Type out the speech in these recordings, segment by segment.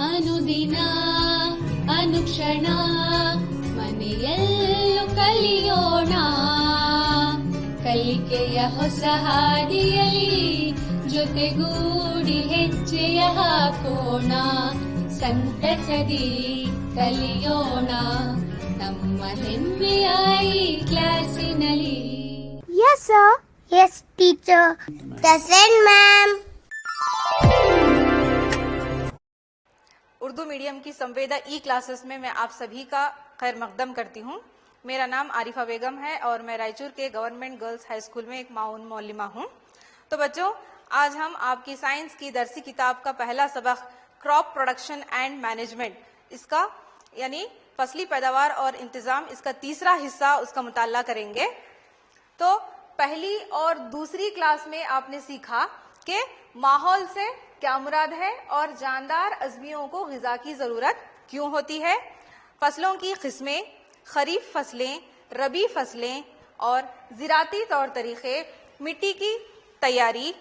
ಅನುದಿನ ಅನುಕ್ಷಣ ಮನೆಯಲ್ಲೂ ಕಲಿಯೋಣ, ಕಲಿಕೆಯ ಹೊಸ ಹಾದಿಯಲ್ಲಿ ಜೊತೆಗೂಡಿ ಹೆಜ್ಜೆಯ ಹಾಕೋಣ, ಸಂತಸದಿ ಕಲಿಯೋಣ ನಮ್ಮ ಹೆಮ್ಮೆಯ ಈ ಕ್ಲಾಸಿನಲ್ಲಿ. Yes sir. Yes teacher. Present ma'am. Urdu medium की संवेदा ई क्लासेस में मैं आप सभी का खैर मकदम करती हूँ। मेरा नाम आरिफा बेगम है और मैं रायचूर के गवर्नमेंट गर्ल्स हाई स्कूल में एक माउन मौलिमा हूँ। तो बच्चों, आज हम आपकी साइंस की दरसी किताब का पहला सबक क्रॉप प्रोडक्शन एंड मैनेजमेंट, इसका यानी फसली पैदावार और इंतजाम, इसका तीसरा हिस्सा उसका मुताला करेंगे। तो पहली और दूसरी क्लास में आपने सीखा कि माहौल से क्या मुराद है और जानदार अज़मियों को ग़िज़ा की ज़रूरत क्यों होती है, फसलों की किस्में, खरीफ फसलें, रबी फसलें और ज़राती तौर तरीक़े, मिट्टी की तैयारी,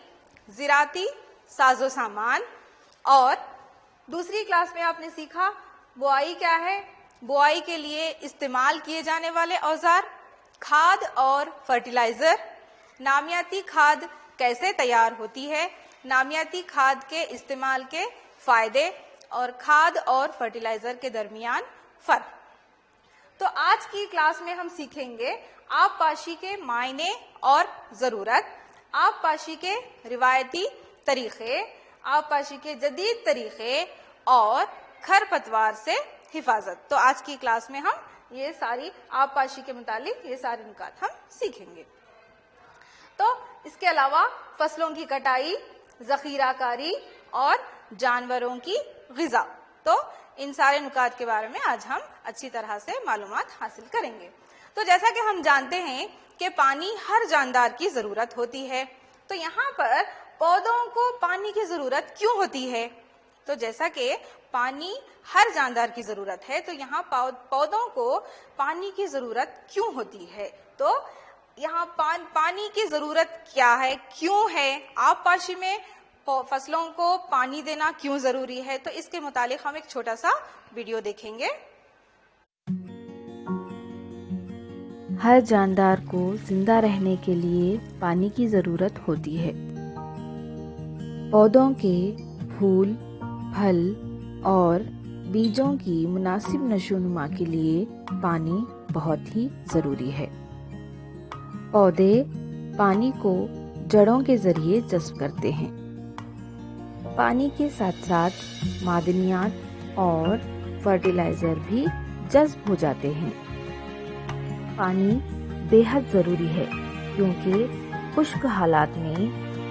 ज़राती साजो सामान। और दूसरी क्लास में आपने सीखा बुआई क्या है, बुआई के लिए इस्तेमाल किए जाने वाले औजार, खाद और फर्टिलाइज़र, नामियाती खाद कैसे तैयार होती है, नामियाती खाद के इस्तेमाल के फायदे और खाद और फर्टिलाइजर के दरमियान फर्क। तो आज की क्लास में हम सीखेंगे आबपाशी के मायने और जरूरत, आबपाशी के रिवायती तरीके, आबपाशी के जदीद तरीके और खरपतवार से हिफाजत। तो आज की क्लास में हम ये सारी आबपाशी के मुतालिक ये सारे नुकात हम सीखेंगे। तो इसके अलावा फसलों की कटाई, जखीराकारी और जानवरों की ग़िज़ा, तो इन सारे नुकात के बारे में आज हम अच्छी तरह से मालूमात हासिल करेंगे। तो जैसा कि हम जानते हैं कि पानी हर जानदार की ज़रूरत होती है, तो यहाँ पर पौधों को पानी की ज़रूरत क्यों होती है? तो जैसा कि पानी हर जानदार की ज़रूरत है, तो यहाँ पौधों को पानी की ज़रूरत क्यों होती है? तो यहाँ पानी की ज़रूरत क्या है, क्यों है, आबपाशी में फसलों को पानी देना क्यों ज़रूरी है, तो इसके मुतालिक हम एक छोटा सा वीडियो देखेंगे। हर जानदार को जिंदा रहने के लिए पानी की ज़रूरत होती है। पौधों के फूल, फल और बीजों की मुनासिब नशोनुमा के लिए पानी बहुत ही ज़रूरी है। पौधे पानी को जड़ों के ज़रिए जज़्ब करते हैं। पानी के साथ साथ मादनियात और फर्टिलाइज़र भी जज़्ब हो जाते हैं। पानी बेहद ज़रूरी है क्योंकि खुश्क हालात में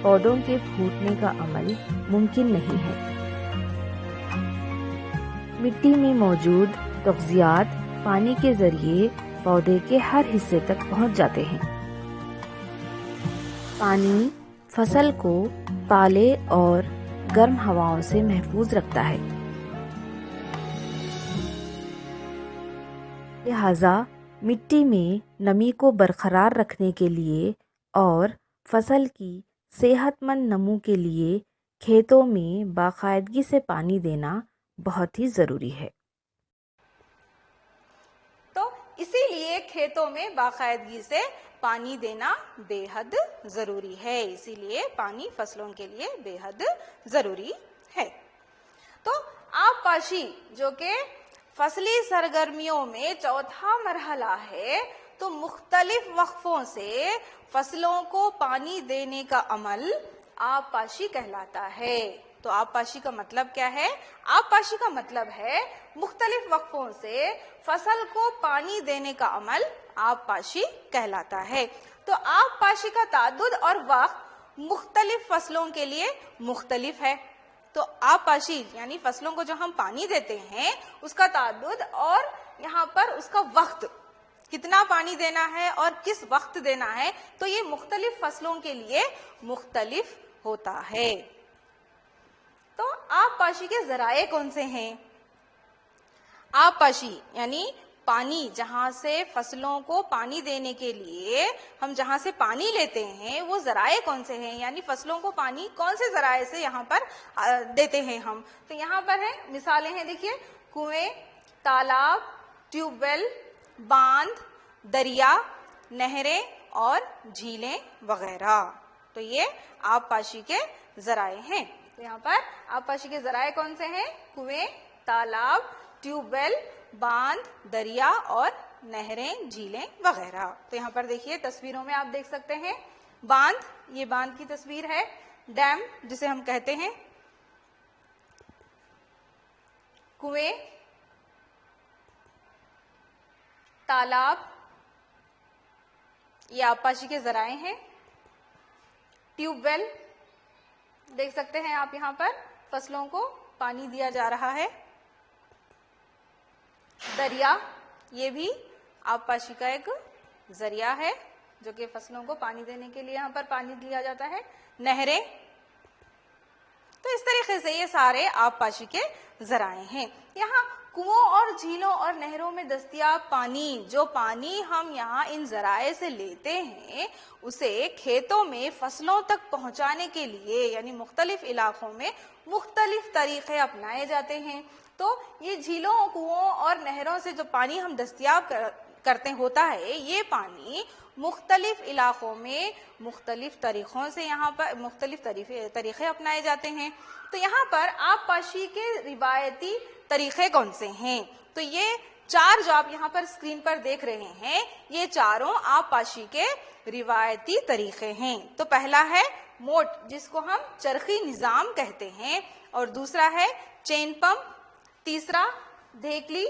पौधों के फूटने का अमल मुमकिन नहीं है। मिट्टी में मौजूद तग़ज़ियात पानी के ज़रिए पौधे के हर हिस्से तक पहुंच जाते हैं। पानी फसल को पाले और गर्म हवाओं से महफूज रखता है। लिहाजा मिट्टी में नमी को बरकरार रखने के लिए और फसल की सेहतमंद नमू के लिए खेतों में बाकायदगी से पानी देना बहुत ही ज़रूरी है। तो इसीलिए खेतों में बाकायदगी से पानी देना बेहद ज़रूरी है, इसीलिए पानी फसलों के लिए बेहद ज़रूरी है। तो आबपाशी जो कि फसली सरगर्मियों में चौथा मरहला है, तो मुख्तलिफ वक्फों से फसलों को पानी देने का अमल आबपाशी कहलाता है। तो आबपाशी का मतलब क्या है? आबपाशी का मतलब है मुख्तलिफ वक्फों से फसल को पानी देने का अमल आबपाशी कहलाता है। तो आबपाशी का ताद्दुद और वक्त मुख्तलिफ फसलों के लिए मुख्तलिफ है। तो आबपाशी यानी फसलों को जो हम पानी देते हैं उसका ताद्दुद और यहाँ पर उसका वक्त, कितना पानी देना है और किस वक्त देना है, तो ये मुख्तलिफ फसलों के लिए मुख्तलिफ होता है। तो आबपाशी के जराए कौन से हैं? आबपाशी यानी पानी, जहां से फसलों को पानी देने के लिए हम जहां से पानी लेते हैं वो जराए कौन से हैं, यानी फसलों को पानी कौन से जराए से यहाँ पर देते हैं हम। तो यहाँ पर है मिसालें हैं, देखिए, कुएं, तालाब, ट्यूबवेल, बांध, दरिया, नहरें और झीलें वगैरह। तो ये आबपाशी के जराए हैं। तो यहाँ पर आबपाशी के जराए कौन से हैं? कुएं, तालाब, ट्यूबवेल, बांध, दरिया और नहरें, झीलें वगैरह। तो यहाँ पर देखिए तस्वीरों में आप देख सकते हैं बांध, ये बांध की तस्वीर है, डैम जिसे हम कहते हैं, कुएं, तालाब, ये आबपाशी के जराए हैं, ट्यूबवेल देख सकते हैं आप, यहाँ पर फसलों को पानी दिया जा रहा है, दरिया, ये भी आबपाशी का एक जरिया है जो कि फसलों को पानी देने के लिए यहाँ पर पानी दिया जाता है, नहरें। तो इस तरीके से ये सारे आबपाशी के जराए हैं। यहाँ कुओं और झीलों और नहरों में दस्तयाब पानी, जो पानी हम यहाँ इन जराए से लेते हैं, उसे खेतों में फसलों तक पहुंचाने के लिए यानी मुख्तलिफ इलाकों में मुख्तलिफ तरीके अपनाए जाते हैं। तो ये झीलों, कुओं और नहरों से जो पानी हम दस्तयाब करते होता है, ये पानी मुख्तलिफ इलाकों में मुख्तलिफ तरीकों से यहाँ पर मुख्तलिफ तरीके अपनाए जाते हैं। तो यहाँ पर आबपाशी के रिवायती तरीके कौन से हैं? तो ये चार जो आप यहाँ पर स्क्रीन पर देख रहे हैं, ये चारों आबपाशी के रिवायती तरीके हैं। तो पहला है मोट, जिसको हम चरखी निजाम कहते हैं, और दूसरा है चेन पंप, तीसरा धेकली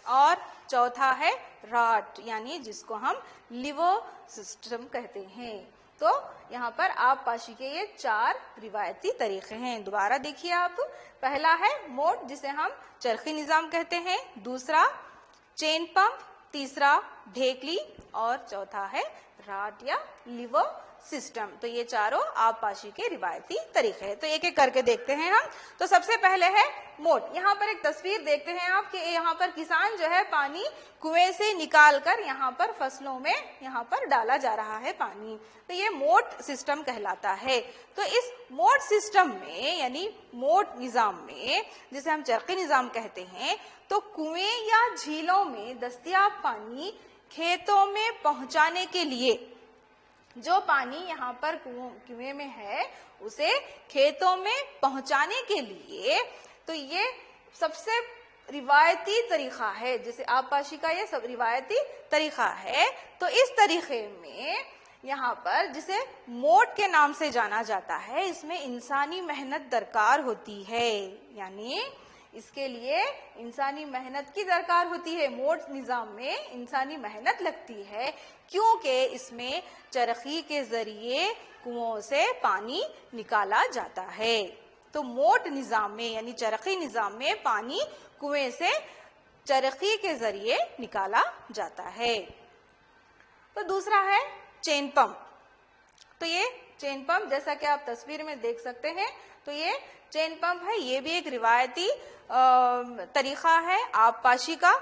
और चौथा है राट, यानी जिसको हम लिवर सिस्टम कहते हैं। तो यहाँ पर आबपाशी के ये चार रिवायती तरीके हैं। दोबारा देखिए आप, पहला है मोट जिसे हम चरखी निजाम कहते हैं, दूसरा चेन पंप, तीसरा ढेकली और चौथा है राट या लिवर सिस्टम। तो ये चारों आबपाशी के रिवायती तरीके हैं। तो एक एक करके देखते हैं हम। तो सबसे पहले है मोट। यहाँ पर एक तस्वीर देखते हैं आप कि यहाँ पर किसान जो है पानी कुएं से निकाल कर यहाँ पर फसलों में यहाँ पर डाला जा रहा है पानी। तो ये मोट सिस्टम कहलाता है। तो इस मोट सिस्टम में यानी मोट निजाम में, जिसे हम चरखी निजाम कहते हैं, तो कुएं या झीलों में दस्तयाब पानी खेतों में पहुंचाने के लिए, जो पानी यहाँ पर कुएं में है उसे खेतों में पहुंचाने के लिए, तो ये सबसे रिवायती तरीका है, जैसे आबपाशी का ये सब रिवायती तरीका है। तो इस तरीके में यहाँ पर जिसे मोट के नाम से जाना जाता है, इसमें इंसानी मेहनत दरकार होती है, यानी इसके लिए इंसानी मेहनत की दरकार होती है। मोट निजाम में इंसानी मेहनत लगती है क्योंकि इसमें चरखी के जरिए कुओं से पानी निकाला जाता है। तो मोट निजाम में यानी चरखी निजाम में पानी कुएं से चरखी के जरिए निकाला जाता है। तो दूसरा है चेन पंप। तो ये चेन पंप जैसा कि आप तस्वीर में देख सकते हैं, तो ये चेन पंप है, ये भी एक रिवायती तरीका है आबपाशी का।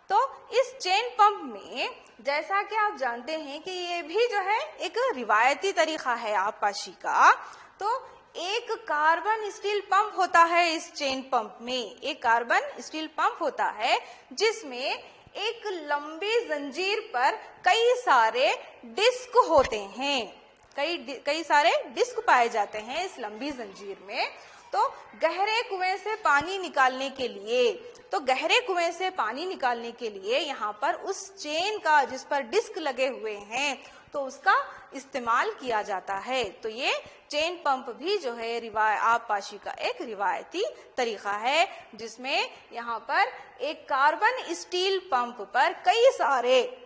तो इस चेन पंप में जैसा कि आप जानते हैं कि ये भी जो है एक रिवायती तरीका है आबपाशी का, तो एक कार्बन स्टील पंप होता है। इस चेन पंप में एक कार्बन स्टील पंप होता है जिसमें एक लंबी जंजीर पर कई सारे डिस्क होते हैं, कई सारे डिस्क पाए जाते हैं इस लंबी जंजीर में। तो गहरे कुएं से पानी निकालने के लिए, तो गहरे कुएं से पानी निकालने के लिए यहाँ पर उस चेन का, जिस पर डिस्क लगे हुए हैं, तो उसका इस्तेमाल किया जाता है। तो ये चेन पंप भी जो है आबपाशी का एक रिवायती तरीका है, जिसमें यहाँ पर एक कार्बन स्टील पंप पर कई सारे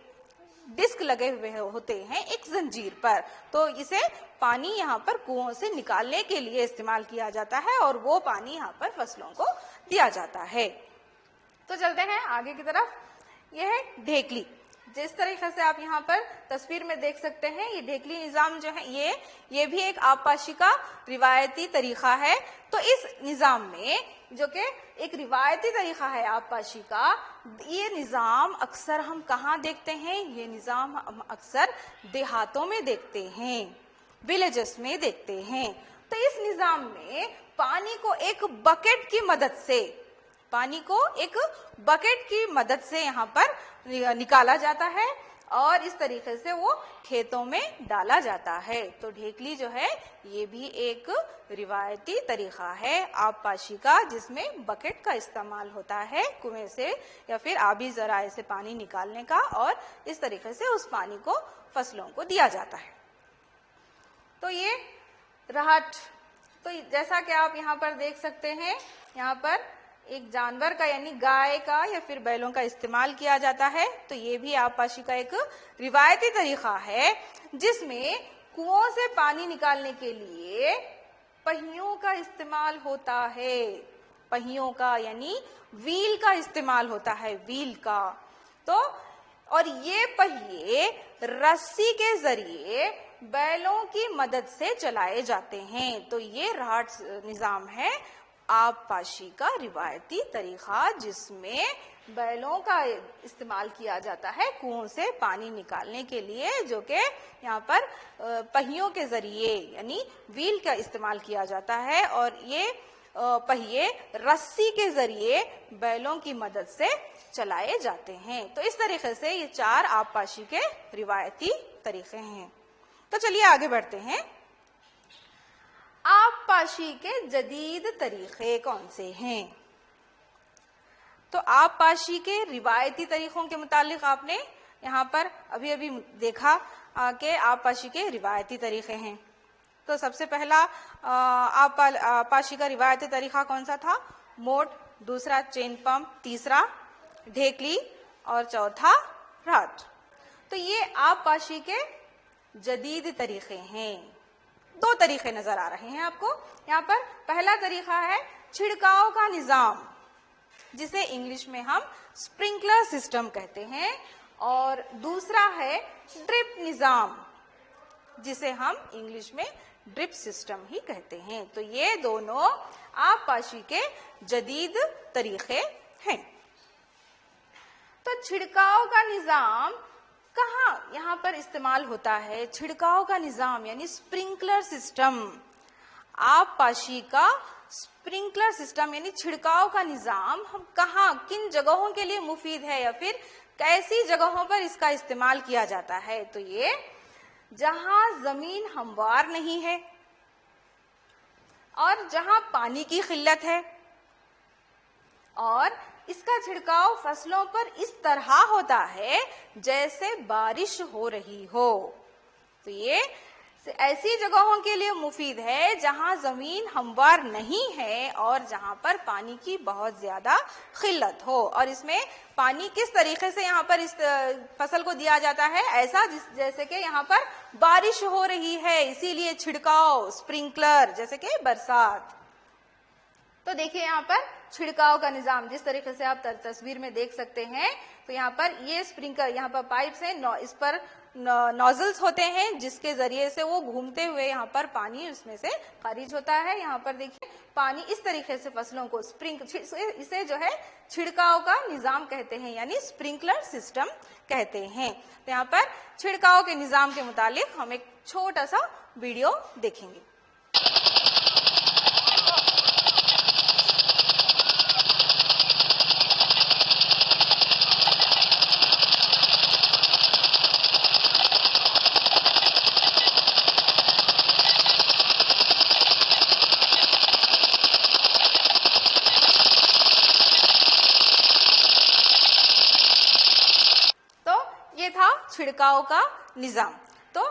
डिस्क लगे हुए होते हैं एक जंजीर पर। तो इसे पानी यहाँ पर कुओं से निकालने के लिए इस्तेमाल किया जाता है और वो पानी यहाँ पर फसलों को दिया जाता है। तो चलते हैं आगे की तरफ। यह है ढेकली। जिस तरीके से आप यहाँ पर तस्वीर में देख सकते हैं, ये ढेकली निजाम जो है ये भी एक आबपाशी का रिवायती तरीका है। तो इस निजाम में, जो कि एक रिवायती तरीका है आबपाशी का, ये निजाम अक्सर हम कहाँ देखते हैं? ये निजाम हम अक्सर देहातों में देखते हैं, विलेजेस में देखते हैं। तो इस निजाम में पानी को एक बकेट की मदद से यहाँ पर निकाला जाता है और इस तरीके से वो खेतों में डाला जाता है। तो ढेकली जो है ये भी एक रिवायती तरीका है आबपाशी का, जिसमें बकेट का इस्तेमाल होता है कुएं से या फिर आबी जराए से पानी निकालने का, और इस तरीके से उस पानी को फसलों को दिया जाता है। तो ये राहट, तो जैसा कि आप यहाँ पर देख सकते हैं, यहाँ पर एक जानवर का यानी गाय का या फिर बैलों का इस्तेमाल किया जाता है। तो ये भी आबपाशी का एक रिवायती तरीका है, जिसमें कुओं से पानी निकालने के लिए पहियों का इस्तेमाल होता है। पहियों का यानी व्हील का इस्तेमाल होता है, व्हील का। तो और ये पहिए रस्सी के जरिए बैलों की मदद से चलाए जाते हैं। तो ये राहट निजाम है आबपाशी का रिवायती तरीका, जिसमें बैलों का इस्तेमाल किया जाता है कुओं से पानी निकालने के लिए, जो कि यहाँ पर पहियों के जरिए यानी व्हील का इस्तेमाल किया जाता है, और ये पहिए रस्सी के जरिए बैलों की मदद से चलाए जाते हैं। तो इस तरीके से ये 4 आबपाशी के रिवायती तरीके हैं। तो चलिए आगे बढ़ते हैं। आबपाशी के जदीद तरीके कौन से हैं? तो आबपाशी के रिवायती तरीकों के मुतालिक आपने यहाँ पर अभी देखा कि आबपाशी के रिवायती तरीके हैं। तो सबसे पहला आबपाशी का रिवायती तरीका कौन सा था? मोट, दूसरा चेन पंप, तीसरा ढेकली और चौथा राहट। तो ये आबपाशी के जदीद तरीके हैं। 2 तरीके नजर आ रहे हैं आपको यहाँ पर। पहला तरीका है छिड़काव का निजाम, जिसे इंग्लिश में हम स्प्रिंकलर सिस्टम कहते हैं, और दूसरा है ड्रिप निजाम, जिसे हम इंग्लिश में ड्रिप सिस्टम ही कहते हैं। तो ये दोनों आबपाशी के जदीद तरीके हैं। तो छिड़काव का निजाम कहाँ यहाँ पर इस्तेमाल होता है? छिड़काव का निजाम यानी स्प्रिंकलर सिस्टम, आबपाशी का स्प्रिंकलर सिस्टम यानी छिड़काव का निजाम हम कहाँ, किन जगहों के लिए मुफीद है या फिर कैसी जगहों पर इसका इस्तेमाल किया जाता है? तो ये जहां जमीन हमवार नहीं है और जहां पानी की किल्लत है, और इसका छिड़काव फसलों पर इस तरह होता है जैसे बारिश हो रही हो। तो ये ऐसी जगहों के लिए मुफीद है जहां जमीन हमवार नहीं है और जहां पर पानी की बहुत ज्यादा किल्लत हो। और इसमें पानी किस तरीके से यहाँ पर इस फसल को दिया जाता है? ऐसा जैसे कि यहाँ पर बारिश हो रही है, इसीलिए छिड़काव, स्प्रिंकलर, जैसे कि बरसात। तो देखिए यहाँ पर छिड़काव का निजाम जिस तरीके से आप तस्वीर में देख सकते हैं। तो यहाँ पर ये स्प्रिंकलर, यहाँ पर पाइप्स हैं, इस पर नोजल्स होते हैं जिसके जरिए से वो घूमते हुए यहाँ पर पानी उसमें से खारिज होता है। यहाँ पर देखिए पानी इस तरीके से फसलों को इसे जो है छिड़काव का निजाम कहते हैं, यानी स्प्रिंकलर सिस्टम कहते हैं। तो यहाँ पर छिड़काव के निजाम के मुतालिक हम एक छोटा सा वीडियो देखेंगे। छिड़काव का निजाम। तो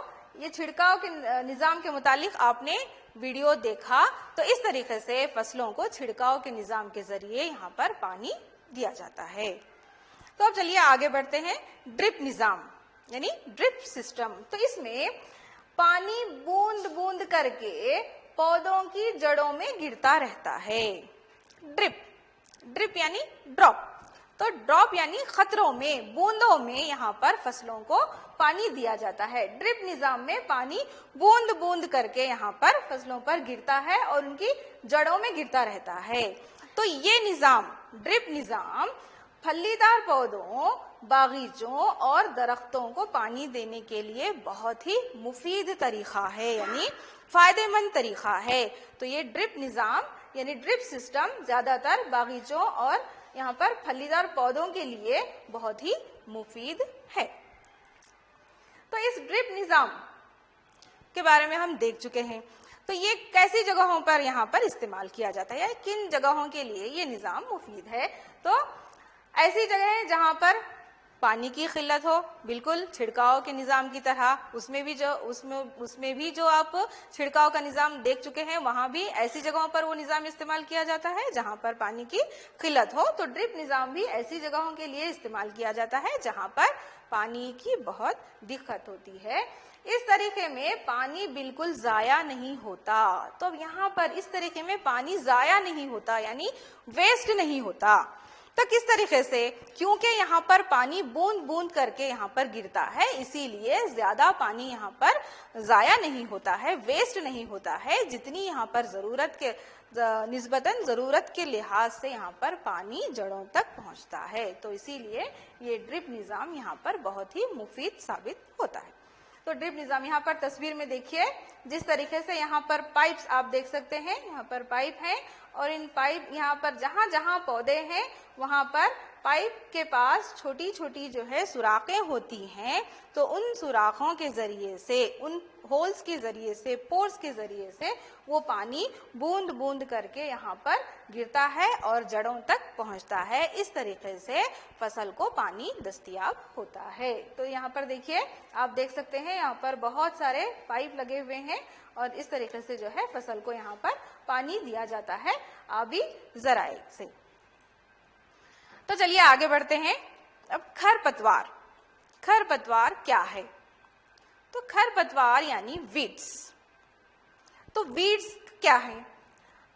ये छिड़काव के निजाम के मुतालिक आपने वीडियो देखा। तो इस तरीके से फसलों को छिड़काव के निजाम के जरिए यहाँ पर पानी दिया जाता है। तो अब चलिए आगे बढ़ते हैं। ड्रिप निजाम यानी ड्रिप सिस्टम। तो इसमें पानी बूंद बूंद करके पौधों की जड़ों में गिरता रहता है। ड्रिप यानी ड्रॉप। तो ड्रॉप यानी खतरों में, बूंदों में यहाँ पर फसलों को पानी दिया जाता है। ड्रिप निजाम में पानी बूंद बूंद करके यहाँ पर फसलों पर गिरता है और उनकी जड़ों में गिरता रहता है। तो ये निजाम, ड्रिप निजाम, फलीदार पौधों, बागीचों और दरख्तों को पानी देने के लिए बहुत ही मुफीद तरीका है, यानी फायदेमंद तरीका है। तो ये ड्रिप निजाम यानी ड्रिप सिस्टम ज्यादातर बागीचों और यहाँ पर फलीदार पौधों के लिए बहुत ही मुफीद है। तो इस ड्रिप निजाम के बारे में हम देख चुके हैं। तो ये कैसी जगहों पर यहाँ पर इस्तेमाल किया जाता है या किन जगहों के लिए ये निजाम मुफीद है? तो ऐसी जगह जहां पर पानी की किल्लत हो, बिल्कुल छिड़काव के निजाम की तरह, उसमें भी जो आप छिड़काव का निजाम देख चुके हैं, वहां भी ऐसी जगहों पर वो निजाम इस्तेमाल किया जाता है जहां पर पानी की किल्लत हो। तो ड्रिप निजाम भी ऐसी जगहों के लिए इस्तेमाल किया जाता है जहां पर पानी की बहुत दिक्कत होती है। इस तरीके में पानी बिल्कुल जाया नहीं होता। तो अब यहाँ पर इस तरीके में पानी जाया नहीं होता यानी वेस्ट नहीं होता। तो किस तरीके से? क्योंकि यहाँ पर पानी बूंद बूंद करके यहाँ पर गिरता है, इसीलिए ज्यादा पानी यहाँ पर जाया नहीं होता है, वेस्ट नहीं होता है। जितनी यहाँ पर जरूरत के निस्बतन जरूरत के लिहाज से यहाँ पर पानी जड़ों तक पहुँचता है। तो इसीलिए ये ड्रिप निजाम यहाँ पर बहुत ही मुफीद साबित होता है। तो ड्रिप निजाम यहाँ पर तस्वीर में देखिए, जिस तरीके से यहाँ पर पाइप्स आप देख सकते हैं, यहाँ पर पाइप हैं और इन पाइप यहाँ पर जहां जहां पौधे हैं वहां पर पाइप के पास छोटी छोटी जो है सुराखें होती हैं। तो उन सुराखों के जरिए से, उन होल्स के जरिए से, पोर्स के जरिए से वो पानी बूंद बूंद करके यहाँ पर गिरता है और जड़ों तक पहुँचता है। इस तरीके से फसल को पानी दस्तयाब होता है। तो यहाँ पर देखिए, आप देख सकते हैं यहाँ पर बहुत सारे पाइप लगे हुए हैं और इस तरीके से जो है फसल को यहाँ पर पानी दिया जाता है आबी जराए से। तो चलिए आगे बढ़ते हैं। अब खरपतवार, खरपतवार क्या है? तो खरपतवार यानी वीड्स। तो वीड्स क्या है?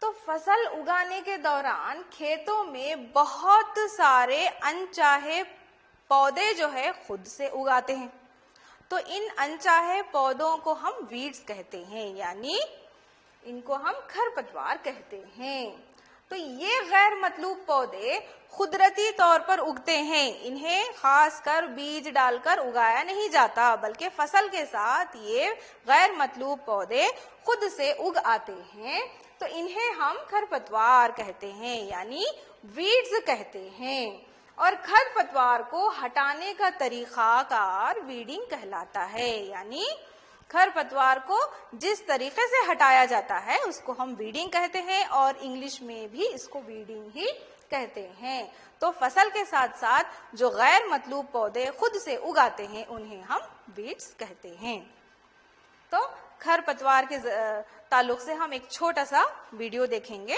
तो फसल उगाने के दौरान खेतों में बहुत सारे अनचाहे पौधे जो है खुद से उगाते हैं। तो इन अनचाहे पौधों को हम वीड्स कहते हैं, यानी इनको हम खरपतवार कहते हैं। तो ये गैर मतलूब पौधे कुदरती तौर पर उगते हैं। इन्हें खासकर बीज डालकर उगाया नहीं जाता, बल्कि फसल के साथ ये गैर मतलूब पौधे खुद से उग आते हैं। तो इन्हें हम खरपतवार कहते हैं, यानी वीड्स कहते हैं। और खरपतवार को हटाने का तरीकाकार वीडिंग कहलाता है, यानी खरपतवार को जिस तरीके से हटाया जाता है उसको हम वीडिंग कहते हैं और इंग्लिश में भी इसको वीडिंग ही कहते हैं। तो फसल के साथ साथ जो गैर मतलूब पौधे खुद से उगाते हैं उन्हें हम वीड्स कहते हैं। तो खरपतवार के ताल्लुक से हम एक छोटा सा वीडियो देखेंगे।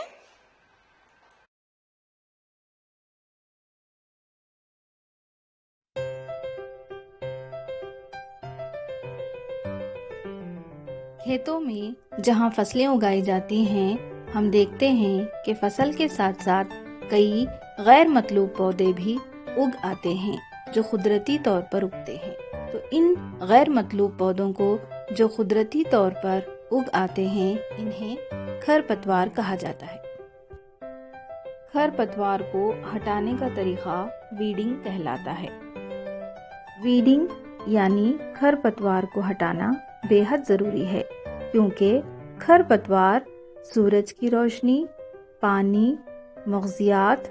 खेतों में जहां फसलें उगाई जाती हैं, हम देखते हैं कि फसल के साथ साथ कई गैर मतलूब पौधे भी उग आते हैं जो कुदरती तौर पर उगते हैं। तो इन गैर मतलूब पौधों को जो कुदरती तौर पर उग आते हैं, इन्हें खरपतवार कहा जाता है। खरपतवार को हटाने का तरीका वीडिंग कहलाता है। वीडिंग यानी खरपतवार को हटाना बेहद जरूरी है, क्योंकि खरपतवार सूरज की रोशनी, पानी, मग़ज़ियात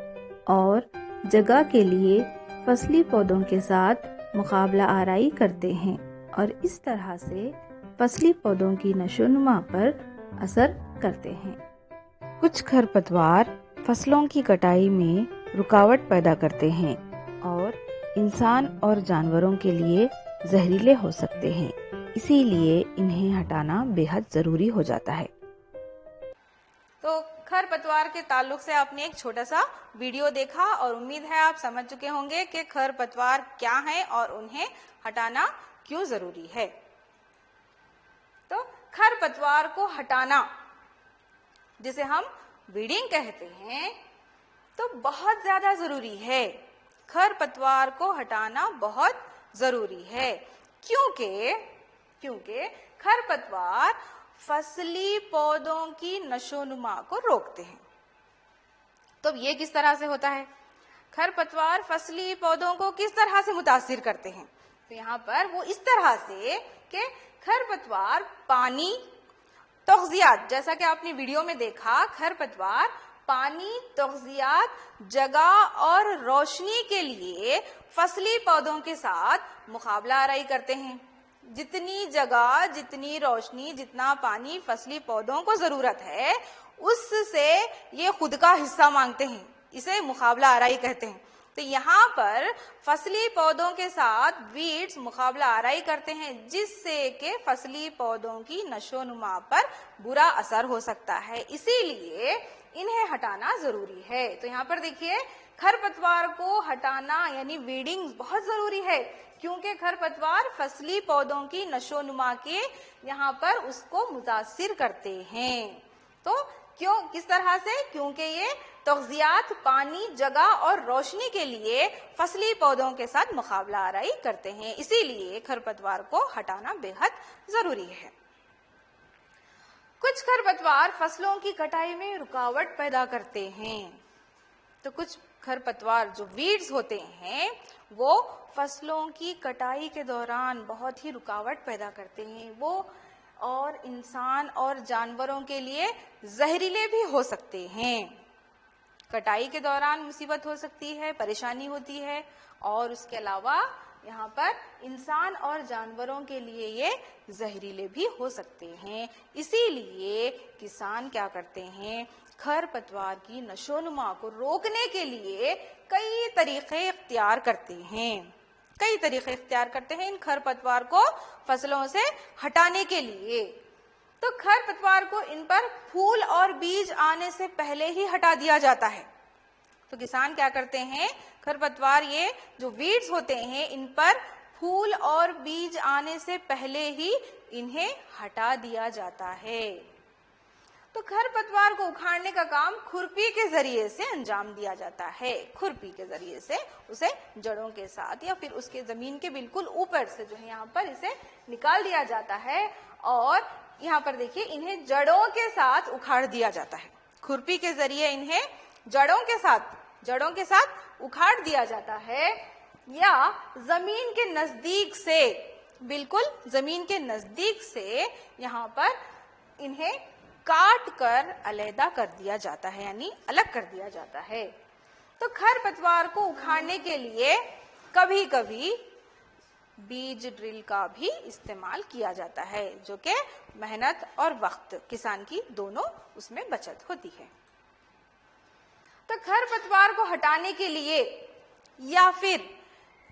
और जगह के लिए फसली पौधों के साथ मुकाबला आराई करते हैं और इस तरह से फसली पौधों की नशोनुमा पर असर करते हैं। कुछ खरपतवार फसलों की कटाई में रुकावट पैदा करते हैं और इंसान और जानवरों के लिए जहरीले हो सकते हैं, इसीलिए इन्हें हटाना बेहद जरूरी हो जाता है। तो खरपतवार के ताल्लुक से आपने एक छोटा सा वीडियो देखा और उम्मीद है आप समझ चुके होंगे कि खरपतवार क्या है और उन्हें हटाना क्यों जरूरी है। तो खरपतवार को हटाना, जिसे हम वीडिंग कहते हैं, तो बहुत ज्यादा जरूरी है। खरपतवार को हटाना बहुत जरूरी है, क्योंकि खरपतवार फसली पौधों की नशोनुमा को रोकते हैं। तो ये किस तरह से होता है? खरपतवार फसली पौधों को किस तरह से मुतासिर करते हैं? तो यहाँ पर वो इस तरह से कि खरपतवार पानी, तग़ज़ियात, जैसा कि आपने वीडियो में देखा, खरपतवार पानी, तग़ज़ियात, जगह और रोशनी के लिए फसली पौधों के साथ मुकाबला आराई करते हैं। जितनी जगह, जितनी रोशनी, जितना पानी फसली पौधों को जरूरत है, उससे ये खुद का हिस्सा मांगते हैं। इसे मुकाबला आराई कहते हैं। तो यहाँ पर फसली पौधों के साथ वीड्स मुकाबला आराई करते हैं, जिससे कि फसली पौधों की नशोनुमा पर बुरा असर हो सकता है, इसीलिए इन्हें हटाना जरूरी है। तो यहाँ पर देखिए, खरपतवार को हटाना यानी वीडिंग बहुत जरूरी है, क्योंकि खरपतवार फसली पौधों की नशोनुमा के यहाँ पर उसको मुतासिर करते हैं। तो क्यों, किस तरह से? क्योंकि ये तग़ज़ियात, पानी, जगह और रोशनी के लिए फसली पौधों के साथ मुकाबला आराई करते हैं, इसीलिए खरपतवार को हटाना बेहद जरूरी है। कुछ खरपतवार फसलों की कटाई में रुकावट पैदा करते हैं। तो कुछ खरपतवार जो वीड्स होते हैं वो फसलों की कटाई के दौरान बहुत ही रुकावट पैदा करते हैं। वो और इंसान और जानवरों के लिए जहरीले भी हो सकते हैं। कटाई के दौरान मुसीबत हो सकती है, परेशानी होती है, और उसके अलावा यहाँ पर इंसान और जानवरों के लिए ये जहरीले भी हो सकते हैं। इसीलिए किसान क्या करते हैं, खरपतवार की नशोनुमा को रोकने के लिए कई तरीके इख्तियार करते हैं। इन खरपतवार को फसलों से हटाने के लिए। तो खरपतवार को इन पर फूल और बीज आने से पहले ही हटा दिया जाता है। तो किसान क्या करते हैं, खरपतवार, ये जो वीड्स होते हैं, इन पर फूल और बीज आने से पहले ही इन्हें हटा दिया जाता है। तो खरपतवार को उखाड़ने का काम खुरपी के जरिए से अंजाम दिया जाता है। खुरपी के जरिए से उसे जड़ों के साथ या फिर उसके जमीन के बिल्कुल ऊपर से जो है यहाँ पर इसे निकाल दिया जाता है, और यहाँ पर देखिए इन्हें जड़ों के साथ उखाड़ दिया जाता है। खुरपी के जरिए इन्हें जड़ों के साथ उखाड़ दिया जाता है, या जमीन के नजदीक से, बिल्कुल जमीन के नजदीक से यहाँ पर इन्हें काट कर अलहदा कर दिया जाता है, यानी अलग कर दिया जाता है। तो खरपतवार को उखाड़ने के लिए कभी कभी बीज ड्रिल का भी इस्तेमाल किया जाता है, जो कि मेहनत और वक्त किसान की दोनों उसमें बचत होती है। तो खरपतवार को हटाने के लिए या फिर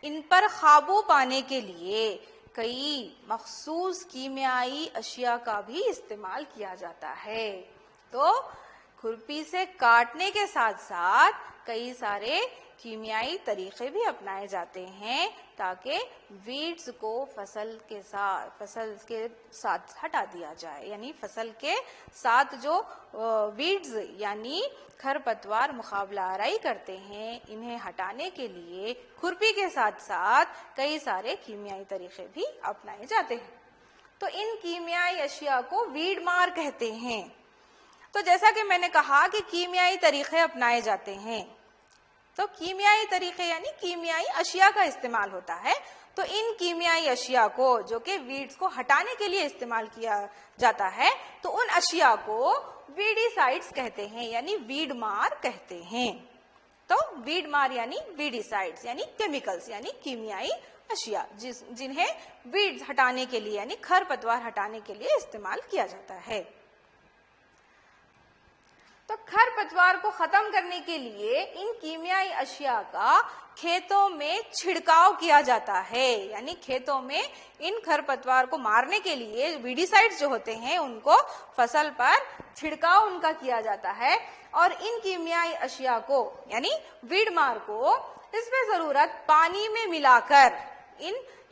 इन पर काबू पाने के लिए कई मखसूस कीमियाई अशिया का भी इस्तेमाल किया जाता है। तो खुरपी से काटने के साथ साथ कई सारे कीमियाई तरीके भी अपनाए जाते हैं, ताकि वीड्स को फसल के साथ हटा दिया जाए। यानी फसल के साथ जो वीड्स यानी खरपतवार मुकाबला आराई करते हैं, इन्हें हटाने के लिए खुरपी के साथ साथ कई सारे कीमियाई तरीके भी अपनाए जाते हैं। तो इन कीमियाई अशिया को वीड मार कहते हैं। तो जैसा कि मैंने कहा कि कीमियाई तरीके अपनाए जाते हैं, तो कीमियाई तरीके यानी कीमियाई अशिया का इस्तेमाल होता है। तो इन कीमियाई अशिया को, जो कि वीड्स को हटाने के लिए इस्तेमाल किया जाता है, तो उन अशिया को वीडिसाइड्स कहते हैं, यानी वीड मार कहते हैं। तो वीड मार यानी वीडिसाइड्स यानी केमिकल्स यानी कीमियाई अशिया, जिन्हें वीड्स हटाने के लिए यानी खरपतवार हटाने के लिए इस्तेमाल किया जाता है। तो खरपतवार को खत्म करने के लिए इन कीमियाई अशिया का खेतों में छिड़काव किया जाता है। यानी खेतों में इन खरपतवार को मारने के लिए वीडिसाइड्स जो होते हैं उनको फसल पर छिड़काव उनका किया जाता है, और इन कीमियाई अशिया को यानी वीडमार को इसमें जरूरत पानी में मिलाकर,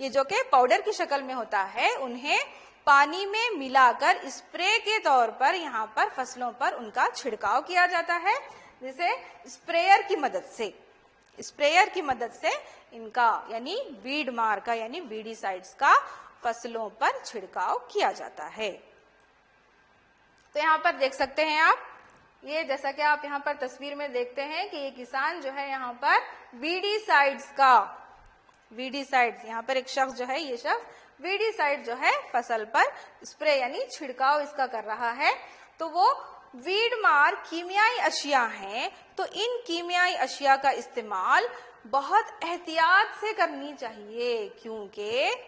ये जो कि पाउडर की शक्ल में होता है, उन्हें पानी में मिलाकर स्प्रे के तौर पर यहाँ पर फसलों पर उनका छिड़काव किया जाता है, जैसे स्प्रेयर की मदद से। स्प्रेयर की मदद से इनका यानी वीड मार का यानी वीडीसाइड्स का फसलों पर छिड़काव किया जाता है। तो यहाँ पर देख सकते हैं आप, ये जैसा कि आप यहाँ पर तस्वीर में देखते हैं कि ये किसान जो है यहाँ पर वीडीसाइड्स यहाँ पर एक शख्स जो है, ये शख्स वीडीसाइड जो है फसल पर स्प्रे यानी छिड़काव इसका कर रहा है। तो वो वीड मार कीमियाई अशिया हैं, तो इन कीमियाई अशिया का इस्तेमाल बहुत एहतियात से करनी चाहिए, क्योंकि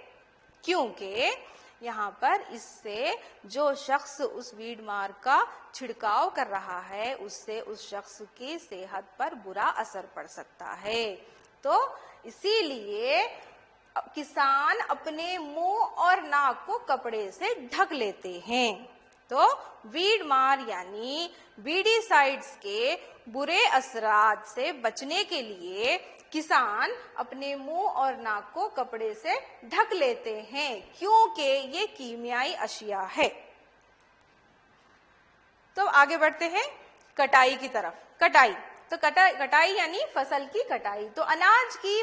यहाँ पर इससे जो शख्स उस वीड मार का छिड़काव कर रहा है उससे उस शख्स की सेहत पर बुरा असर पड़ सकता है। तो इसीलिए किसान अपने मुंह और नाक को कपड़े से ढक लेते हैं। तो वीड मार यानी वीडीसाइड्स के बुरे असरात से बचने के लिए किसान अपने मुंह और नाक को कपड़े से ढक लेते हैं, क्योंकि ये कीमियाई अशिया है। तो आगे बढ़ते हैं कटाई की तरफ। कटाई यानी फसल की कटाई। तो अनाज की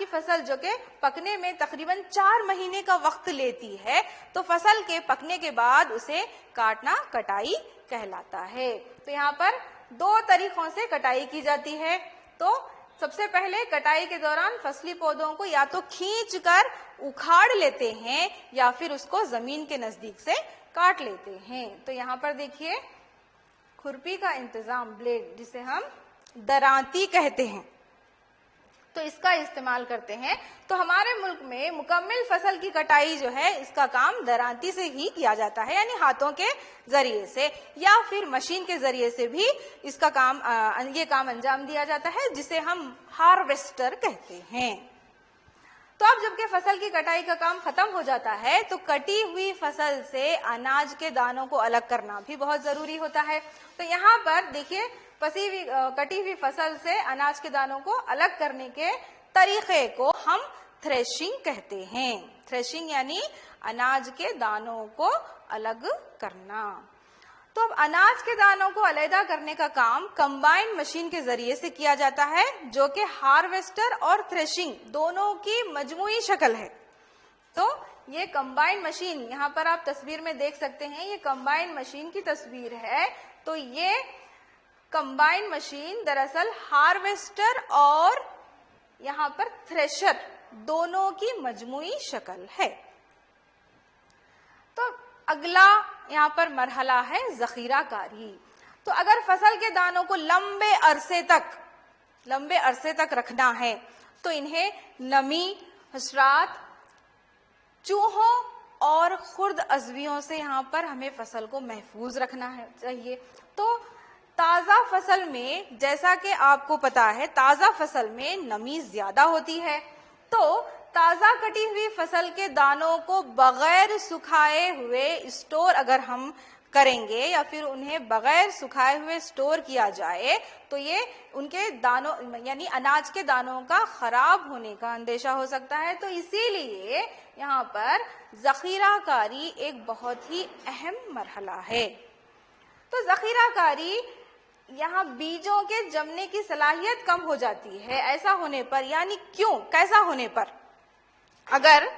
फसल जो कि पकने में तकरीबन 4 महीने का वक्त लेती है, तो फसल के पकने के बाद उसे काटना कटाई कहलाता है। तो यहाँ पर 2 तरीकों से कटाई की जाती है। तो सबसे पहले कटाई के दौरान फसली पौधों को या तो खींचकर उखाड़ लेते हैं या फिर उसको जमीन के नजदीक से काट लेते हैं। तो यहाँ पर देखिए खुरपी का इंतजाम, ब्लेड जिसे हम दरांती कहते हैं, तो इसका इस्तेमाल करते हैं। तो हमारे मुल्क में मुकम्मल फसल की कटाई जो है इसका काम दरांती से ही किया जाता है, यानी हाथों के जरिए से या फिर मशीन के जरिए से भी इसका काम ये काम अंजाम दिया जाता है, जिसे हम हार्वेस्टर कहते हैं। तो अब जबकि फसल की कटाई का काम खत्म हो जाता है तो कटी हुई फसल से अनाज के दानों को अलग करना भी बहुत जरूरी होता है। तो यहाँ पर देखिए कटी हुई फसल से अनाज के दानों को अलग करने के तरीके को हम थ्रेशिंग कहते हैं। थ्रेशिंग यानी अनाज के दानों को अलग करना। तो अब अनाज के दानों को अलग करने का काम कंबाइन मशीन के जरिए से किया जाता है, जो कि हार्वेस्टर और थ्रेशिंग दोनों की मजमुई शक्ल है। तो ये कंबाइन मशीन यहाँ पर आप तस्वीर में देख सकते हैं, ये कंबाइन मशीन की तस्वीर है। तो ये कंबाइन मशीन दरअसल हार्वेस्टर और यहाँ पर थ्रेशर दोनों की मजमुई शक्ल है। तो अगला यहाँ पर मरहला है जखीराकारी। तो अगर फसल के दानों को लंबे अरसे तक रखना है तो इन्हें नमी, हशरात, चूहों और खुर्द अजवियों से यहाँ पर हमें फसल को महफूज रखना चाहिए। तो ताज़ा फसल में, जैसा कि आपको पता है, ताज़ा फसल में नमी ज्यादा होती है। तो ताज़ा कटी हुई फसल के दानों को बगैर सुखाए हुए स्टोर अगर हम करेंगे या फिर उन्हें बगैर सुखाए हुए स्टोर किया जाए तो ये उनके दानों यानी अनाज के दानों का खराब होने का अंदेशा हो सकता है। तो इसीलिए यहाँ पर जखीराकारी एक बहुत ही अहम मरहला है। तो जखीराकारी यहाँ बीजों के जमने की सलाहियत कम हो जाती है। ऐसा होने पर, यानी कैसा होने पर, अगर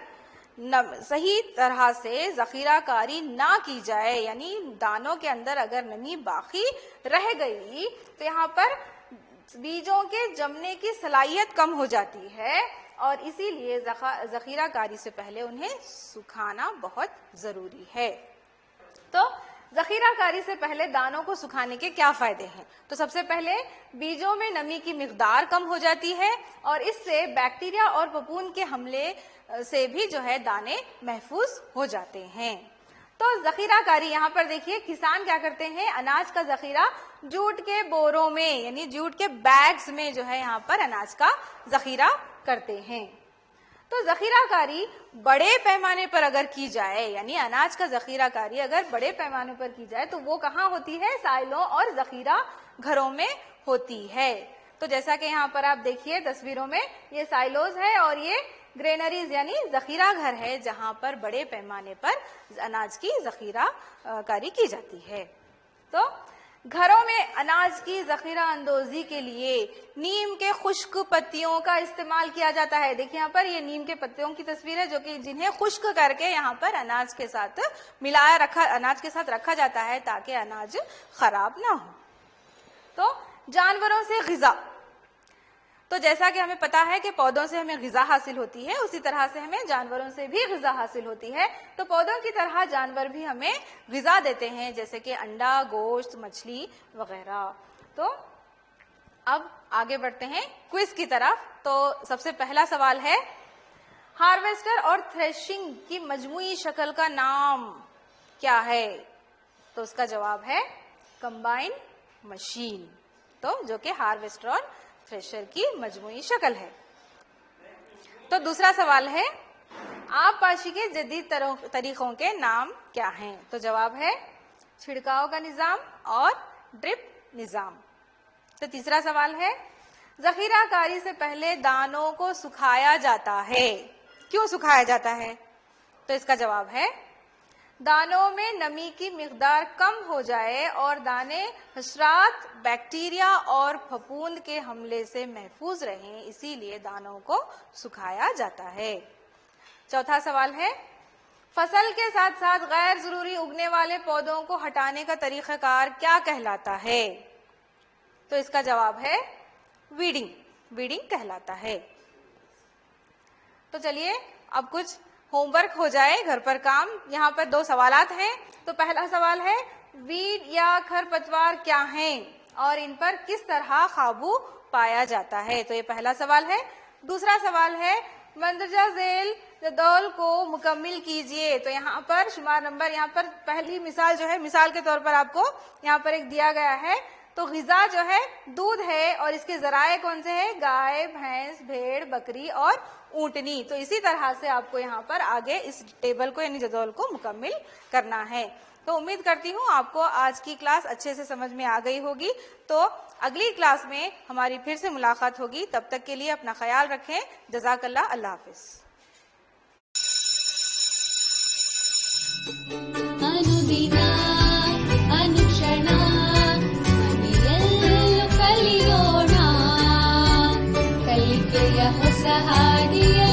सही तरह से जखीराकारी ना की जाए, यानी दानों के अंदर अगर नमी बाकी रह गई तो यहाँ पर बीजों के जमने की सलाहियत कम हो जाती है और इसीलिए जखीराकारी से पहले उन्हें सुखाना बहुत जरूरी है। तो जखीराकारी से पहले दानों को सुखाने के क्या फायदे हैं? तो सबसे पहले बीजों में नमी की मिकदार कम हो जाती है और इससे बैक्टीरिया और फफूंद के हमले से भी जो है दाने महफूज हो जाते हैं। तो जखीराकारी यहाँ पर देखिए किसान क्या करते हैं, अनाज का जखीरा जूट के बोरों में यानी जूट के बैग्स में जो है यहाँ पर अनाज का जखीरा करते हैं। तो जखीराकारी बड़े पैमाने पर अगर की जाए, यानी अनाज का जखीराकारी अगर बड़े पैमाने पर की जाए तो वो कहाँ होती है? साइलों और जखीरा घरों में होती है। तो जैसा कि यहाँ पर आप देखिए तस्वीरों में, ये साइलोज है और ये ग्रेनरीज यानी जखीरा घर है जहां पर बड़े पैमाने पर अनाज की जखीराकारी की जाती है। तो घरों में अनाज की जखीरा अंदोजी के लिए नीम के खुश्क पत्तियों का इस्तेमाल किया जाता है। देखिए यहाँ पर ये नीम के पत्तियों की तस्वीर है जो कि जिन्हें खुश्क करके यहाँ पर अनाज के साथ अनाज के साथ रखा जाता है ताकि अनाज खराब ना हो। तो जानवरों से ग़िज़ा, तो जैसा कि हमें पता है कि पौधों से हमें ग़िज़ा हासिल होती है, उसी तरह से हमें जानवरों से भी ग़िज़ा हासिल होती है। तो पौधों की तरह जानवर भी हमें ग़िज़ा देते हैं, जैसे कि अंडा, गोश्त, मछली वगैरह। तो अब आगे बढ़ते हैं क्विज की तरफ। तो सबसे पहला सवाल है, हार्वेस्टर और थ्रेशिंग की मजमूई शक्ल का नाम क्या है? तो उसका जवाब है कंबाइन मशीन, तो जो कि हार्वेस्टर और थ्रेशर की मजमूई शक्ल है। तो दूसरा सवाल है, आबपाशी के जदीद तरीकों के नाम क्या हैं? तो जवाब है छिड़काव का निजाम और ड्रिप निजाम। तो तीसरा सवाल है, जखीराकारी से पहले दानों को सुखाया जाता है, क्यों सुखाया जाता है? तो इसका जवाब है दानों में नमी की मिकदार कम हो जाए और दाने हशरात, बैक्टीरिया और फफूंद के हमले से महफूज रहें, इसीलिए दानों को सुखाया जाता है। चौथा सवाल है, फसल के साथ साथ गैर जरूरी उगने वाले पौधों को हटाने का तरीकाकार क्या कहलाता है? तो इसका जवाब है वीडिंग, वीडिंग कहलाता है। तो चलिए अब कुछ होमवर्क हो जाए, घर पर काम। यहाँ पर 2 सवालात हैं। तो पहला सवाल है, वीड या खरपतवार क्या हैं और इन पर किस तरह काबू पाया जाता है? तो ये पहला सवाल है। दूसरा सवाल है, मंदरजा झेल जदौल को मुकम्मिल कीजिए। तो यहाँ पर शुमार नंबर, यहाँ पर पहली मिसाल जो है, मिसाल के तौर पर आपको यहाँ पर एक दिया गया है। तो ग़िज़ा जो है दूध है और इसके जराए कौन से हैं? गाय, भैंस, भेड़, बकरी और ऊंटनी। तो इसी तरह से आपको यहाँ पर आगे इस टेबल को यानी जदौल को मुकम्मिल करना है। तो उम्मीद करती हूँ आपको आज की क्लास अच्छे से समझ में आ गई होगी। तो अगली क्लास में हमारी फिर से मुलाकात होगी। तब तक के लिए अपना ख्याल रखें। जज़ाकल्लाह, अल्लाह हाफिज। अनुदिना अनुक्षण कलियोಣ ಕಲಿಕೆಯ ಹೊಸ ಹಾದಿಯ